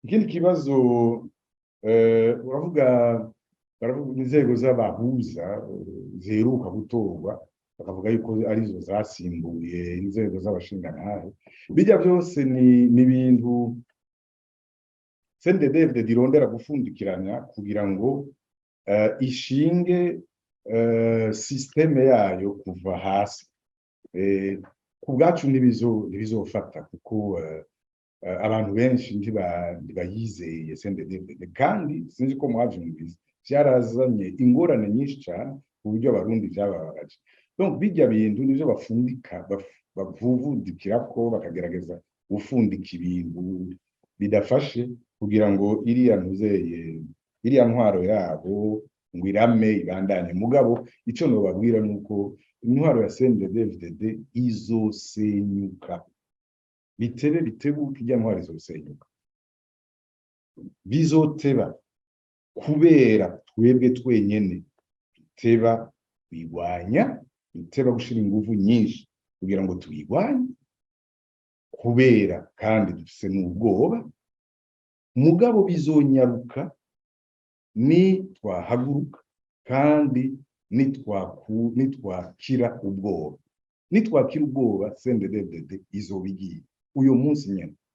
ikindi kibazo uravuga baravuga inzego z'abahuza ziheruka gutorwa bakavuga yuko arizo zasimbuye inzego z'abashingantahe bijya byose ni ibintu CNDD-FDD dirondera gufundikiranya kugira ngo ishinge systeme yayo kuva hasi ku bwacu ntibizofata kuko abantu benshi ntibayizeye CNDD-FDD kandi sinzi ko mwavyumvise vyarazanye ingorane nyinshi cyane ku buryo abarundi byababaje donc bijya bintu nivyo bavuvudikirako bakagerageza gufundika ibintu bidafashe kugira ngo iriya ntwaro yabo ngo irame ibandanye mugabo ico nobabwira nuko intwaro ya CNDD-FDD izosenyuka bitebuke ijya ntwaro izosenyuka bizoteba kubera twebwe twenyene biteba bigwanya biteba gushira ingufu nyinshi kugira ngo tubigwanye kubera kandi dufise n'ubwoba mugabo bizonyaruka ni twahaguruka kandi nitwakira ubwoba CNDD-FDD izobigiye uyo munsi nyene